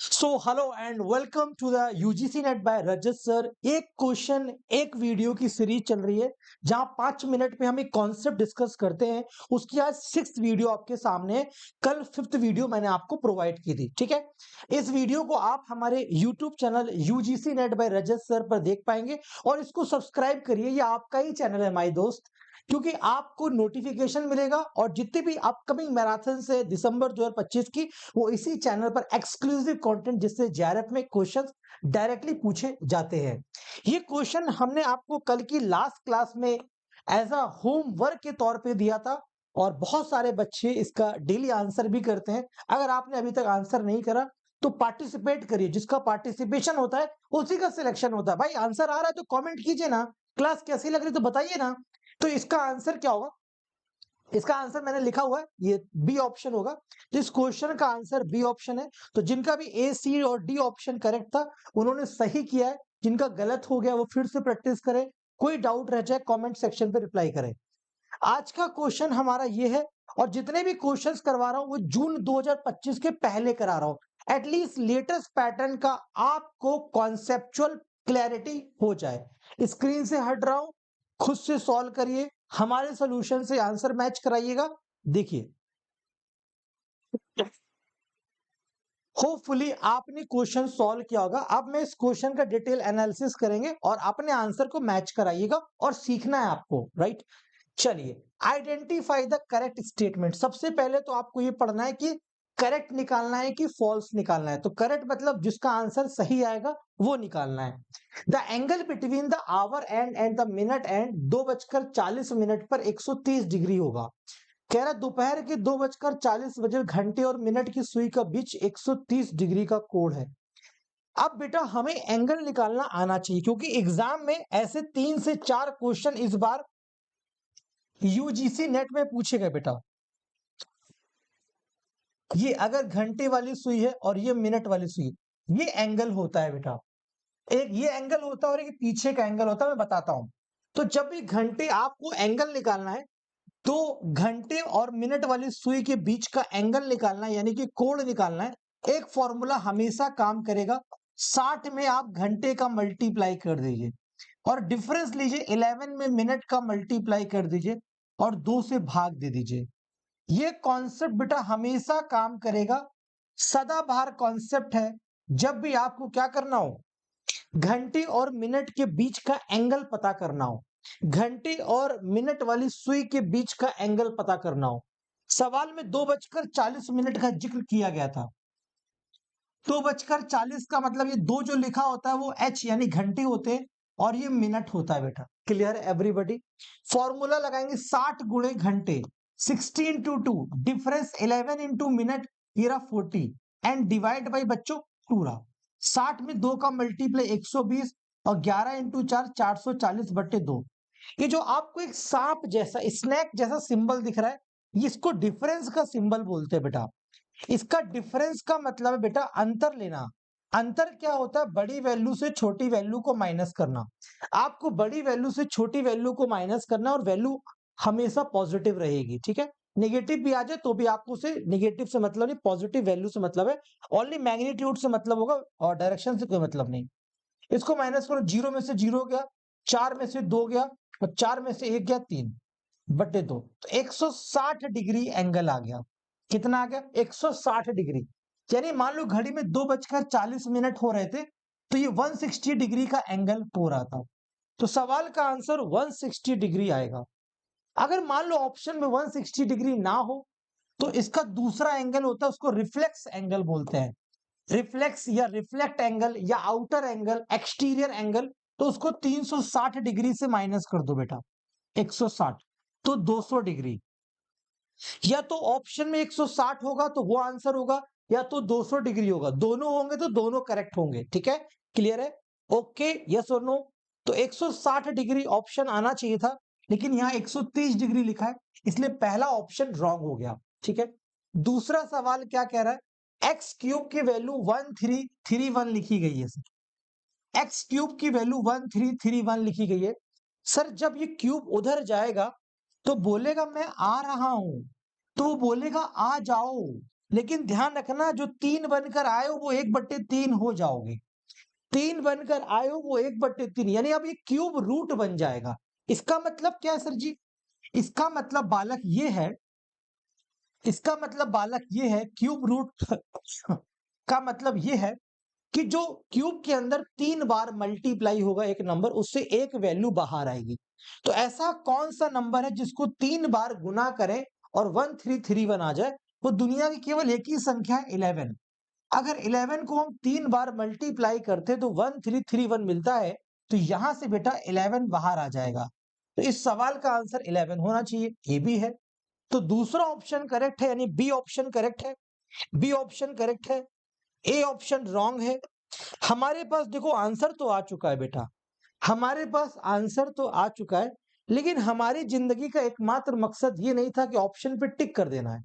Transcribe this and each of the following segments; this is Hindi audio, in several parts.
So hello and welcome to the UGC NET by Rajat sir. एक क्वेश्चन एक वीडियो की सीरीज चल रही है जहां 5 मिनट में हम एक कॉन्सेप्ट डिस्कस करते हैं। उसकी आज 6th वीडियो आपके सामने है। कल 5th वीडियो मैंने आपको प्रोवाइड की थी, ठीक है। इस वीडियो को आप हमारे YouTube channel UGC NET by Rajat sir पर देख पाएंगे और इसको सब्सक्राइब करिए। ये आपका ही चैनल है माय दोस्त, क्योंकि आपको नोटिफिकेशन मिलेगा और जितने भी अपकमिंग मैराथन से दिसंबर 2025 की वो इसी चैनल पर एक्सक्लूसिव कंटेंट, जिससे जेआरएफ में क्वेश्चंस डायरेक्टली पूछे जाते हैं। ये क्वेश्चन हमने आपको कल की लास्ट क्लास में एज अ होमवर्क के तौर पे दिया था और बहुत सारे बच्चे इसका डेली आंसर भी करते हैं। अगर आपने अभी तक आंसर नहीं करा तो पार्टिसिपेट करिए। जिसका पार्टिसिपेशन होता है उसी का सिलेक्शन होता है। भाई आंसर आ रहा है तो कमेंट कीजिए ना, क्लास कैसी लग रही तो बताइए ना। तो इसका आंसर क्या होगा? इसका आंसर मैंने लिखा हुआ है, ये बी ऑप्शन होगा। जिस क्वेश्चन का आंसर बी ऑप्शन है, तो जिनका भी ए, सी और डी ऑप्शन करेक्ट था उन्होंने सही किया है। जिनका गलत हो गया वो फिर से प्रैक्टिस करें। कोई डाउट रह जाए कमेंट सेक्शन पे रिप्लाई करें। आज का क्वेश्चन हमारा ये है, और जितने भी क्वेश्चंस करवा रहा हूं वो जून 2025 के पहले करा रहा हूं। एटलीस्ट लेटेस्ट पैटर्न का आपको कॉन्सेप्चुअल क्लैरिटी हो जाए। स्क्रीन से हट रहा हूं, खुद से सॉल्व करिए, हमारे सॉल्यूशन से आंसर मैच कराइएगा। देखिए, होपफुली आपने क्वेश्चन सॉल्व किया होगा। अब मैं इस क्वेश्चन का डिटेल एनालिसिस करेंगे और अपने आंसर को मैच कराइएगा और सीखना है आपको, राइट। चलिए, आइडेंटिफाई द करेक्ट स्टेटमेंट। सबसे पहले तो आपको ये पढ़ना है कि करेक्ट निकालना है कि फॉल्स निकालना है। तो करेक्ट मतलब जिसका आंसर सही आएगा वो निकालना है। The angle between the our and the minute and 2:40 पर 130 डिग्री होगा। कह रहा दोपहर के 2:40 घंटे और मिनट की सुई का बीच 130 डिग्री का कोण है। अब बेटा हमें एंगल निकालना आना चाहिए, क्योंकि एग्जाम में ऐसे 3 से 4 क्वेश्चन इस बार यूजीसी नेट में पूछे गए बेटा। ये अगर घंटे वाली सुई है और ये मिनट वाली सुई, ये एंगल होता है बेटा। एक ये एंगल होता है और एक पीछे का एंगल होता है, मैं बताता हूं। तो जब भी घंटे आपको एंगल निकालना है तो घंटे और मिनट वाली सुई के बीच का एंगल निकालना है, यानी कि कोण निकालना है। एक फॉर्मूला हमेशा काम करेगा। 60 में आप घंटे का मल्टीप्लाई कर दीजिए और डिफरेंस लीजिए। 11 में मिनट का मल्टीप्लाई कर दीजिए और 2 से भाग दे दीजिए। ये कॉन्सेप्ट बेटा हमेशा काम करेगा, सदाबहार कॉन्सेप्ट है। जब भी आपको क्या करना हो, घंटे और मिनट के बीच का एंगल पता करना हो, घंटे और मिनट वाली सुई के बीच का एंगल पता करना हो। सवाल में 2:40 का जिक्र किया गया था। 2:40 का मतलब ये दो जो लिखा होता है वो एच यानी घंटे होते हैं और ये मिनट होता है बेटा। क्लियर है एवरीबॉडी? फॉर्मूला लगाएंगे 60 गुणे घंटे, 16 इंटू 2, डिफरेंस 11 इंटू मिनट, ये रहा 40 एंड डिवाइड बाई बच्चों 2 रहा। 60 में 2 का मल्टीप्लाई 120 और 11 इंटू 4 440/2। ये जो आपको एक सांप जैसा स्नैक जैसा सिंबल दिख रहा है, इसको डिफरेंस का सिंबल बोलते हैं बेटा। इसका डिफरेंस का मतलब है बेटा अंतर लेना। अंतर क्या होता है? बड़ी वैल्यू से छोटी वैल्यू को माइनस करना। आपको बड़ी वैल्यू से छोटी वैल्यू को माइनस करना और वैल्यू हमेशा पॉजिटिव रहेगी, ठीक है। नेगेटिव भी आ जाए तो भी आपको उसे नेगेटिव से मतलब नहीं, पॉजिटिव वैल्यू से मतलब है। ओनली मैग्नीट्यूड से मतलब होगा और डायरेक्शन से कोई मतलब नहीं। इसको माइनस करो, 0 में से 0 गया, 4 में से 2 गया और 4 में से 1 गया, 3/2। तो 160 डिग्री एंगल आ गया। कितना आ गया? 160 डिग्री। यानी मान लो घड़ी में 2:40 हो रहे थे तो ये 160 डिग्री का एंगल हो रहा था। तो सवाल का आंसर 160 डिग्री आएगा। अगर मान लो ऑप्शन में 160 डिग्री ना हो तो इसका दूसरा एंगल होता है, उसको रिफ्लेक्स एंगल बोलते हैं। रिफ्लेक्स या रिफ्लेक्ट एंगल या आउटर एंगल, एक्सटीरियर एंगल। तो उसको 360 डिग्री से माइनस कर दो बेटा, 160 तो 200 डिग्री। या तो ऑप्शन में 160 होगा तो वो आंसर होगा, या तो 200 डिग्री होगा। दोनों होंगे तो दोनों करेक्ट होंगे, ठीक है। क्लियर है? ओके, यस और नो? तो 160 डिग्री ऑप्शन आना चाहिए था, लेकिन यहाँ 130 डिग्री लिखा है, इसलिए पहला ऑप्शन रॉन्ग हो गया, ठीक है। दूसरा सवाल क्या कह रहा है? एक्स क्यूब की वैल्यू 1331 लिखी गई है सर। एक्स क्यूब की वैल्यू 1331 लिखी गई है सर। जब ये क्यूब उधर जाएगा तो बोलेगा मैं आ रहा हूं, तो वो बोलेगा आ जाओ। लेकिन ध्यान रखना जो 3 बनकर आए हो वो 1/3 हो जाओगे। 3 बनकर आए हो वो 1/3 यानी अब ये क्यूब रूट बन जाएगा। इसका मतलब क्या है सर जी? इसका मतलब बालक ये है, इसका मतलब बालक ये है क्यूब रूट का मतलब ये है कि जो क्यूब के अंदर 3 बार मल्टीप्लाई होगा एक नंबर, उससे एक वैल्यू बाहर आएगी। तो ऐसा कौन सा नंबर है जिसको 3 बार गुना करें और 1331 आ जाए? वो दुनिया की केवल एक ही संख्या है, 11। अगर 11 को हम 3 बार मल्टीप्लाई करते तो 1331 मिलता है, तो यहां से बेटा 11 बाहर आ जाएगा। तो इस सवाल का आंसर 11 होना चाहिए, ये भी है। तो दूसरा ऑप्शन करेक्ट है, यानी बी ऑप्शन करेक्ट है। बी ऑप्शन करेक्ट है, ए ऑप्शन रॉन्ग है। हमारे पास देखो आंसर तो आ चुका है बेटा, हमारे पास आंसर तो आ चुका है, लेकिन हमारी जिंदगी का एकमात्र मकसद ये नहीं था कि ऑप्शन पे टिक कर देना है,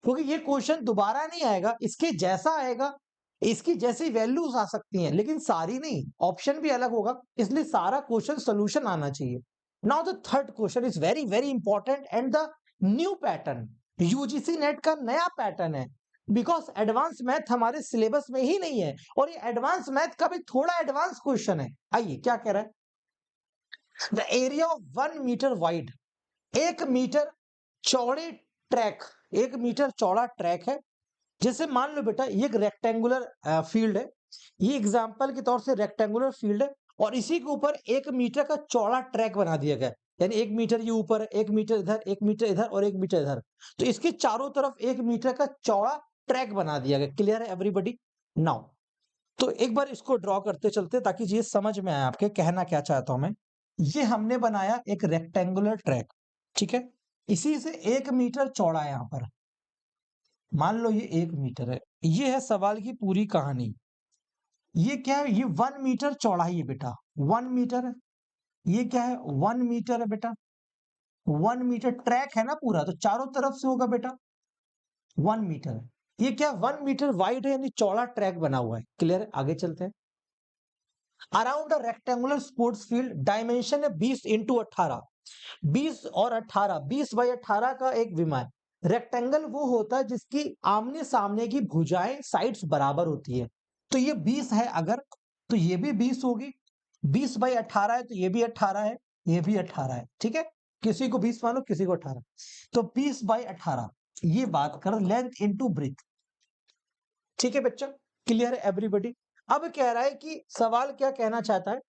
क्योंकि ये क्वेश्चन दोबारा नहीं आएगा, इसके जैसा आएगा, इसकी जैसी वैल्यूज आ सकती हैं, लेकिन सारी नहीं, ऑप्शन भी अलग होगा, इसलिए सारा क्वेश्चन सोल्यूशन आना चाहिए। Now the third question is very very important and the new pattern, UGC net का नया पैटर्न है, बिकॉज एडवांस मैथ हमारे सिलेबस में ही नहीं है, और ये एडवांस मैथ का भी थोड़ा एडवांस क्वेश्चन है। आइए क्या कह रहा है, the area of 1 meter wide, 1 meter चौड़े ट्रैक, 1 मीटर चौड़ा ट्रैक है। जैसे मान लो बेटा ये एक रेक्टेंगुलर फील्ड है, ये एग्जांपल के तौर से रेक्टेंगुलर फील्ड है, और इसी के ऊपर 1 मीटर का चौड़ा ट्रैक बना दिया गया, यानी 1 मीटर ये ऊपर, 1 मीटर इधर, 1 मीटर इधर और 1 मीटर इधर, तो इसके चारों तरफ 1 मीटर का चौड़ा ट्रैक बना दिया गया। क्लियर है एवरीबॉडी? नाउ तो एक बार इसको ड्रॉ करते चलते ताकि ये समझ में आए आपके कहना क्या चाहता हूं मैं। ये हमने बनाया एक रेक्टेंगुलर ट्रैक, ठीक है, इसी से 1 मीटर चौड़ा है, यहां पर मान लो ये 1 मीटर है, ये है सवाल की पूरी कहानी। ये क्या है, ये 1 मीटर चौड़ाई है बेटा, 1 मीटर है, ये क्या है 1 मीटर है बेटा, 1 मीटर ट्रैक है ना पूरा, तो चारों तरफ से होगा बेटा 1 मीटर। ये क्या 1 मीटर वाइड है, यानी चौड़ा ट्रैक बना हुआ है। क्लियर है? आगे चलते हैं। Around a rectangular sports field, dimension है 20x18, 20 और 18, 20x18 का एक विमान। रेक्टेंगल वो होता है जिसकी आमने सामने की भुजाएं साइड्स बराबर होती है, तो ये 20 है अगर, तो ये भी 20 होगी, 20/18 है तो ये भी 18 है, ये भी 18 है, ठीक है, किसी को 20 मानो किसी को 18, तो 20/18 ये बात कर लेंथ इनटू ब्रेथ। ठीक है बच्चा, क्लियर है एवरीबॉडी? अब कह रहा है कि सवाल क्या कहना चाहता है,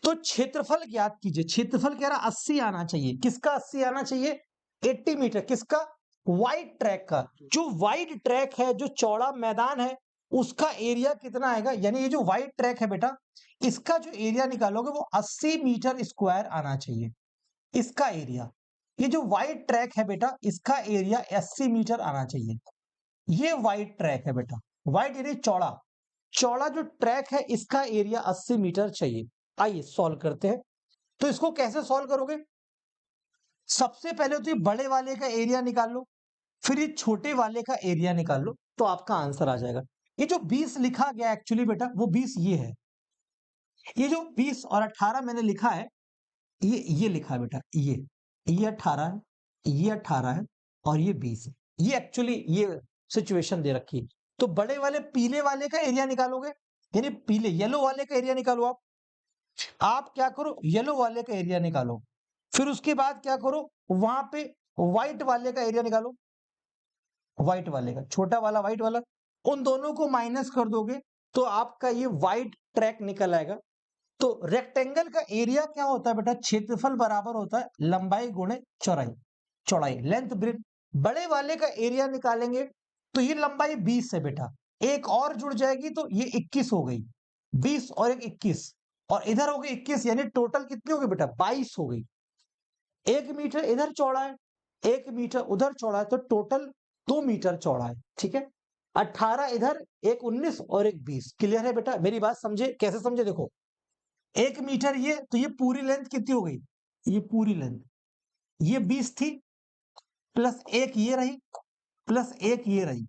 तो क्षेत्रफल ज्ञात कीजिए। क्षेत्रफल कह रहा 80 आना चाहिए, किसका 80 आना चाहिए, 80 मीटर, किसका, वाइड ट्रैक का। जो वाइड ट्रैक है, जो चौड़ा मैदान है, उसका एरिया कितना आएगा, यानी ये जो वाइड ट्रैक है बेटा, इसका जो एरिया निकालोगे वो 80 मीटर स्क्वायर आना चाहिए, इसका एरिया। ये जो वाइड ट्रैक है बेटा, इसका एरिया 80 मीटर आना चाहिए। ये वाइड ट्रैक है बेटा, वाइड यानी चौड़ा, चौड़ा जो ट्रैक है इसका एरिया 80 मीटर चाहिए। आइए सॉल्व करते हैं। तो इसको कैसे सॉल्व करोगे, सबसे पहले तो ये बड़े वाले का एरिया निकाल लो, फिर ये छोटे वाले का एरिया निकाल लो, तो आपका आंसर आ जाएगा। ये जो 20 लिखा गया एक्चुअली बेटा, वो 20 ये है, ये जो 20 और 18 मैंने लिखा है, ये लिखा है बेटा, ये 18 है, ये 18 है और ये 20 है, ये एक्चुअली ये सिचुएशन दे रखी है। तो बड़े वाले पीले वाले का एरिया निकालोगे, यानी पीले येलो वाले का एरिया निकालो। आप क्या करो, येलो वाले का एरिया निकालो, फिर उसके बाद क्या करो, वहां पे व्हाइट वाले का एरिया निकालो, व्हाइट वाले का, छोटा वाला व्हाइट वाला, उन दोनों को माइनस कर दोगे तो आपका ये व्हाइट ट्रैक निकल आएगा। तो रेक्टेंगल का एरिया क्या होता है बेटा, क्षेत्रफल बराबर होता है लंबाई गुणे चौड़ाई, चौड़ाई लेंथ ब्रेथ। बड़े वाले का एरिया निकालेंगे तो ये लंबाई 20 है बेटा, एक और जुड़ जाएगी तो ये 21 हो गई, 20 और एक 21, और इधर हो गई 21, यानी टोटल कितनी हो गई बेटा, 22 हो गई। 1 मीटर इधर चौड़ा है, 1 मीटर उधर चौड़ा है, तो टोटल 2 मीटर चौड़ा है। ठीक है, 18 इधर, एक 19 और एक 20। क्लियर है बेटा? मेरी बात समझे, कैसे समझे, देखो 1 मीटर ये, तो ये पूरी लेंथ कितनी हो गई, ये पूरी लेंथ, ये 20 थी, प्लस एक ये रही, प्लस एक ये रही,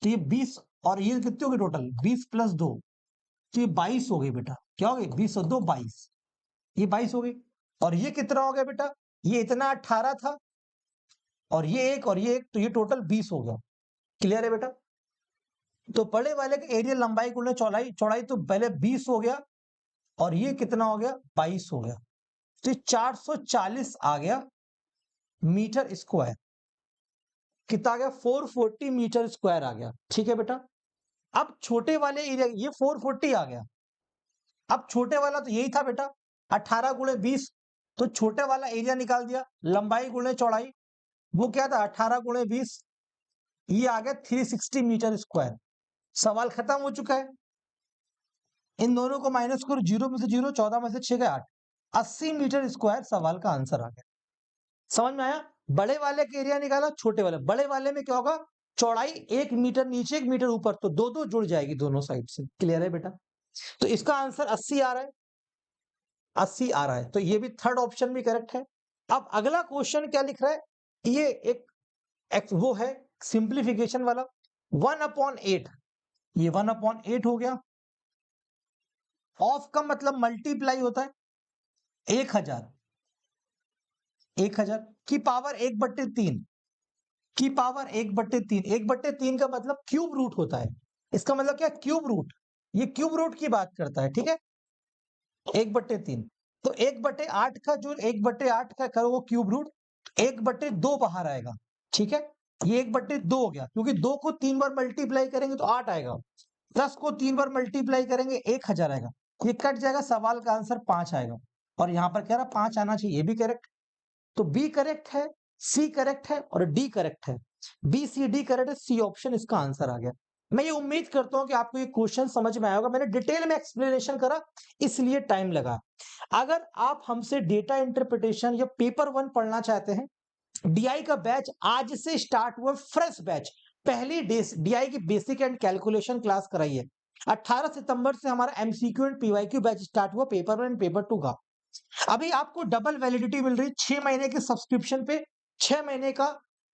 तो ये 20, और ये कितनी हो गई टोटल, 20 प्लस 2, तो ये 22 हो गई बेटा। क्या हो गई, 20 और 2 22, ये 22 हो गई। और ये कितना हो गया बेटा, ये इतना 18 था, और ये एक और ये एक, तो ये टोटल 20 हो गया। क्लियर है बेटा? तो बड़े वाले के एरिया लंबाई गुणे चौड़ाई, चौड़ाई तो पहले 20 हो गया और ये कितना हो गया? 22 हो गया। तो ये 440 आ गया मीटर स्क्वायर। कितना आ गया? 440 मीटर स्क्वायर आ गया। ठीक है बेटा? अब छोटे वाले एरिया ये 440 आ गया। अब छोटे वाला तो यही था बेटा 18 गुणे 20, तो छोटे वाला एरिया निकाल दिया, लंबाई गुणे चौड़ाई, वो क्या था 18 गुणे 20, ये आ गया 360 मीटर स्क्वायर। सवाल खत्म हो चुका है। इन दोनों को माइनस करो, 0 में से 0, 14 में से 6 गए 8, 80 मीटर स्क्वायर सवाल का आंसर आ गया। समझ में आया? बड़े वाले का एरिया निकाला, छोटे वाले, बड़े वाले में क्या होगा? चौड़ाई 1 मीटर नीचे 1 मीटर ऊपर, तो दो दो जुड़ जाएगी दोनों साइड से। क्लियर है बेटा? तो इसका आंसर 80 आ रहा है, 80 आ रहा है, तो ये भी थर्ड ऑप्शन भी करेक्ट है। अब अगला क्वेश्चन क्या लिख रहा है? ये एक वो है सिंप्लीफिकेशन वाला, 1/8, ये 1/8 हो गया। ऑफ का मतलब मल्टीप्लाई होता है 1000, 1000 की पावर 1/3 की पावर 1/3, 1/3 का मतलब क्यूब रूट होता है। इसका मतलब क्या? क्यूब रूट, ये क्यूब रूट की बात करता है। ठीक है? 1/3, तो 1/8 का जो 1/8 का करो वो क्यूब रूट, 1/2 बाहर आएगा। ठीक है? ये 1/2 हो गया, क्योंकि 2 को 3 बार मल्टीप्लाई करेंगे तो 8 आएगा, 10 को 3 बार मल्टीप्लाई करेंगे 1000 आएगा, ये कट जाएगा, सवाल का आंसर 5 आएगा। और यहां पर कह रहा 5 आना चाहिए, ये भी करेक्ट। तो बी करेक्ट है, सी करेक्ट है और डी करेक्ट है। बी सी डी करेक्ट है, सी ऑप्शन इसका आंसर आ गया। मैं ये उम्मीद करता हूं कि आपको ये क्वेश्चन समझ में आया होगा। मैंने डिटेल में एक्सप्लेनेशन करा इसलिए टाइम लगा। अगर आप हमसे डेटा इंटरप्रिटेशन या पेपर 1 पढ़ना चाहते हैं, डीआई का बैच आज से स्टार्ट हुआ, फ्रेश बैच, पहली डीआई की बेसिक एंड कैलकुलेशन क्लास कराई है। 18 सितंबर से हमारा MCQ and PYQ batch start हुआ पेपर 1 एंड पेपर 2 का। अभी आपको डबल वैलिडिटी मिल रही है 6 महीने के सब्सक्रिप्शन पे, 6 महीने का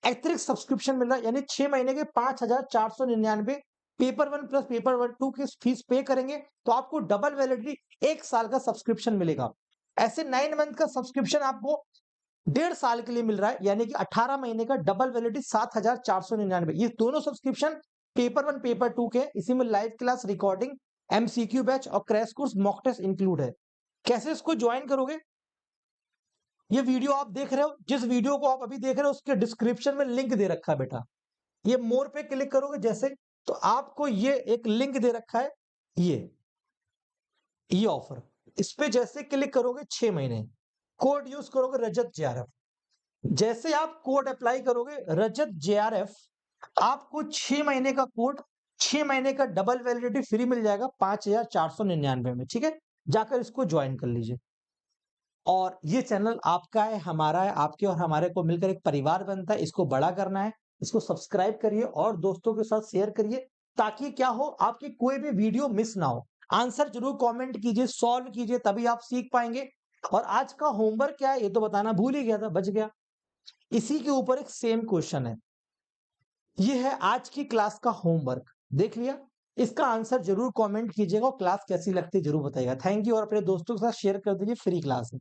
अतिरिक्त सब्सक्रिप्शन मिल रहा है, यानी 6 महीने के 5499 पेपर 1 प्लस पेपर 2 की फीस पे करेंगे तो आपको डबल वैलिडिटी 1 साल का सब्सक्रिप्शन मिलेगा। ऐसे 9 मंथ का सब्सक्रिप्शन आपको 1.5 साल के लिए मिल रहा है, यानी कि 18 महीने का डबल वैलिडिटी 7499। ये दोनों सब्सक्रिप्शन पेपर 1 पेपर 2 के, इसी में live class, recording, MCQ batch और crash course mock test include है। कैसे इसको ज्वाइन करोगे? ये वीडियो आप देख रहे हो, जिस वीडियो को आप अभी देख रहे हो उसके डिस्क्रिप्शन में लिंक दे रखा है बेटा। ये मोर पे क्लिक करोगे जैसे, तो आपको ये एक लिंक दे रखा है, ये ऑफर, इस पे जैसे क्लिक करोगे 6 महीने, कोड यूज करोगे रजत जेआरएफ, जैसे आप कोड अप्लाई करोगे रजत जेआरएफ, आपको 6 महीने का कोड, 6 महीने का डबल वैलिडिटी फ्री मिल जाएगा 5499 में। ठीक है? जाकर इसको ज्वाइन कर लीजिए। और ये चैनल आपका है, हमारा है, आपके और हमारे को मिलकर एक परिवार बनता है, इसको बड़ा करना है। इसको सब्सक्राइब करिए और दोस्तों के साथ शेयर करिए, ताकि क्या हो, आपकी कोई भी वीडियो मिस ना हो। आंसर जरूर कमेंट कीजिए, सॉल्व कीजिए, तभी आप सीख पाएंगे। और आज का होमवर्क क्या है ये तो बताना भूल ही गया था, बच गया। इसी के ऊपर एक सेम क्वेश्चन है, ये है आज की क्लास का होमवर्क, देख लिया? इसका आंसर जरूर कमेंट कीजिएगा और क्लास कैसी लगती है जरूर बताइएगा। थैंक यू, और अपने दोस्तों के साथ शेयर कर दीजिए, फ्री क्लास है।